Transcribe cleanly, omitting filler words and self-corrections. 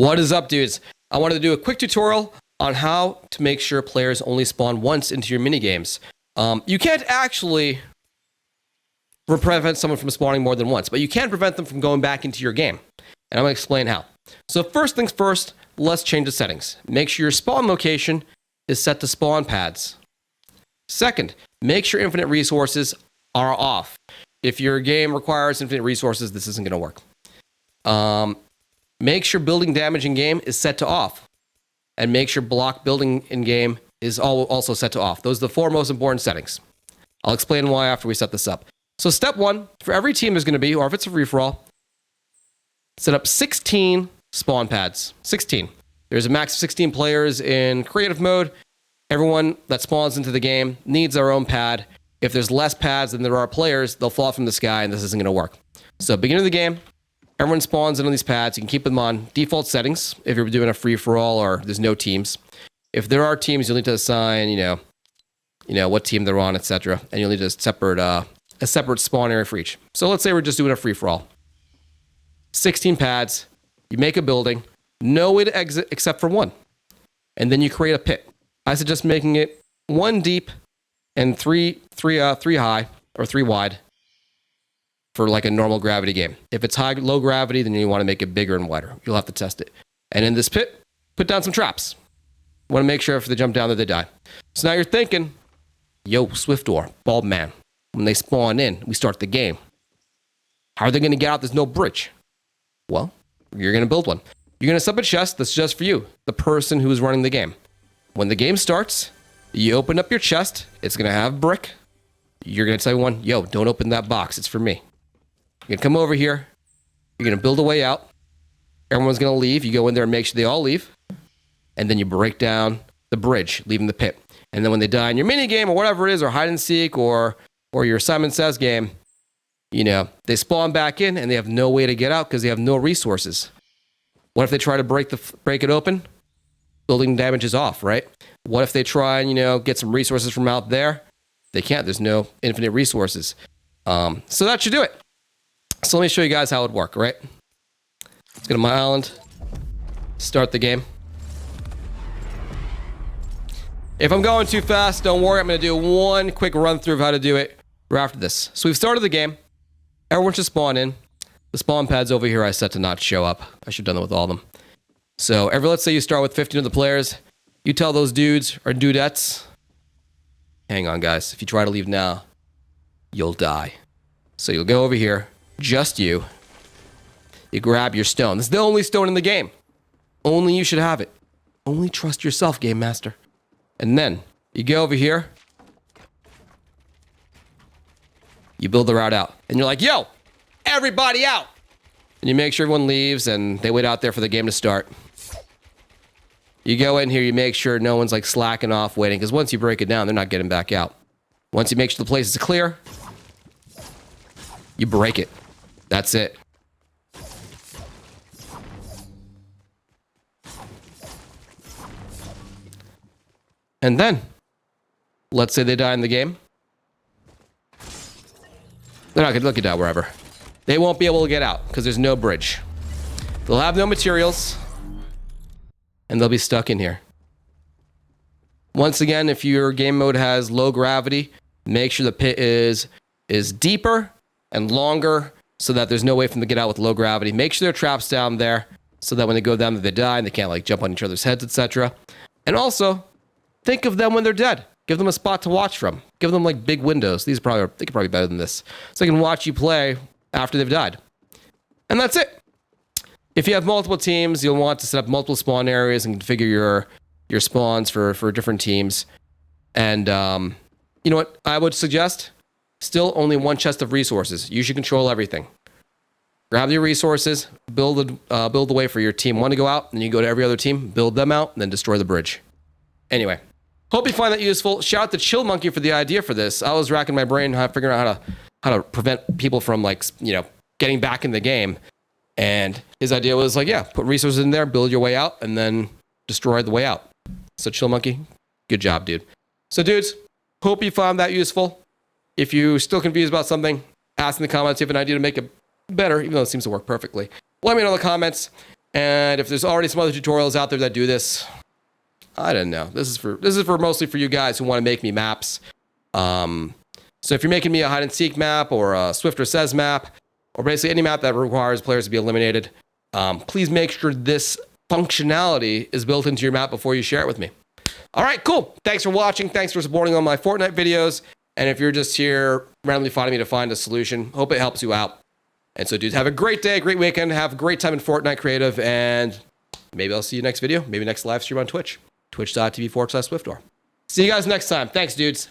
What is up, dudes? I wanted to do a quick tutorial on how to make sure players only spawn once into your minigames. You can't actually prevent someone from spawning more than once, but you can prevent them from going back into your game. And I'm going to explain how. So first things first, let's change the settings. Make sure your spawn location is set to spawn pads. Second, make sure infinite resources are off. If your game requires infinite resources, this isn't going to work. Make sure building damage in game is set to off. And make sure block building in game is also set to off. Those are the four most important settings. I'll explain why after we set this up. So step one, for every team there's going to be, or if it's a free-for-all, set up 16 spawn pads. 16. There's a max of 16 players in creative mode. Everyone that spawns into the game needs their own pad. If there's less pads than there are players, they'll fall from the sky and this isn't going to work. So beginning of the game, everyone spawns in on these pads. You can keep them on default settings if you're doing a free-for-all or there's no teams. If there are teams, you'll need to assign, what team they're on, etc. And you'll need a separate spawn area for each. So let's say we're just doing a free-for-all. 16 pads. You make a building. No way to exit except for one. And then you create a pit. I suggest making it 1 deep and 3 high or 3 wide for like a normal gravity game. If it's low gravity, then you want to make it bigger and wider. You'll have to test it. And in this pit, put down some traps. You want to make sure if they jump down that they die. So now you're thinking, yo, Swiftor, Bald Man, when they spawn in, we start the game. How are they going to get out? There's no bridge. Well, you're going to build one. You're going to set up a chest that's just for you, the person who's running the game. When the game starts, you open up your chest. It's going to have brick. You're going to tell everyone, yo, don't open that box. It's for me. You're going to come over here. You're going to build a way out. Everyone's going to leave. You go in there and make sure they all leave. And then you break down the bridge, leaving the pit. And then when they die in your mini game or whatever it is, or hide and seek, or your Simon Says game, they spawn back in and they have no way to get out because they have no resources. What if they try to break it open? Building damage is off, right? What if they try and, get some resources from out there? They can't. There's no infinite resources. So that should do it. So let me show you guys how it would work, right? Let's go to my island. Start the game. If I'm going too fast, don't worry. I'm going to do one quick run through of how to do it right after this. So we've started the game. Everyone should spawn in. The spawn pads over here I set to not show up. I should have done that with all of them. So let's say you start with 15 of the players. You tell those dudes or dudettes, hang on guys, if you try to leave now, you'll die. So you'll go over here, just you. You grab your stone. This is the only stone in the game. Only you should have it. Only trust yourself, game master. And then you go over here. You build the route out. And you're like, yo, everybody out. And you make sure everyone leaves and they wait out there for the game to start. You go in here, you make sure no one's like slacking off waiting, because once you break it down, they're not getting back out. Once you make sure the place is clear, you break it. That's it. And then, let's say they die in the game. They're not going to die wherever. They won't be able to get out because there's no bridge. They'll have no materials. And they'll be stuck in here. Once again, if your game mode has low gravity, make sure the pit is deeper and longer so that there's no way for them to get out with low gravity. Make sure there are traps down there so that when they go down, they die and they can't like jump on each other's heads, etc. And also, think of them when they're dead. Give them a spot to watch from. Give them like big windows. They could probably be better than this. So they can watch you play after they've died. And that's it. If you have multiple teams, you'll want to set up multiple spawn areas and configure your spawns for different teams. And you know what I would suggest? Still only one chest of resources. You should control everything. Grab your resources, build the way for your team one to go out, and you go to every other team, build them out, and then destroy the bridge. Anyway, hope you find that useful. Shout out to Chill Monkey for the idea for this. I was racking my brain figuring out how to prevent people from getting back in the game. And his idea was like, yeah, put resources in there, build your way out, and then destroy the way out. So Chill Monkey, good job, dude. So dudes, hope you found that useful. If you're still confused about something, ask in the comments if you have an idea to make it better, even though it seems to work perfectly. Let me know in the comments. And if there's already some other tutorials out there that do this, I don't know. This is for mostly for you guys who want to make me maps. So if you're making me a hide and seek map or a Swiftor says map, or basically any map that requires players to be eliminated, please make sure this functionality is built into your map before you share it with me. All right, cool. Thanks for watching. Thanks for supporting all my Fortnite videos. And if you're just here randomly finding me to find a solution, hope it helps you out. And so, dudes, have a great day, great weekend. Have a great time in Fortnite Creative. And maybe I'll see you next video. Maybe next live stream on Twitch. Twitch.tv/Swiftor. See you guys next time. Thanks, dudes.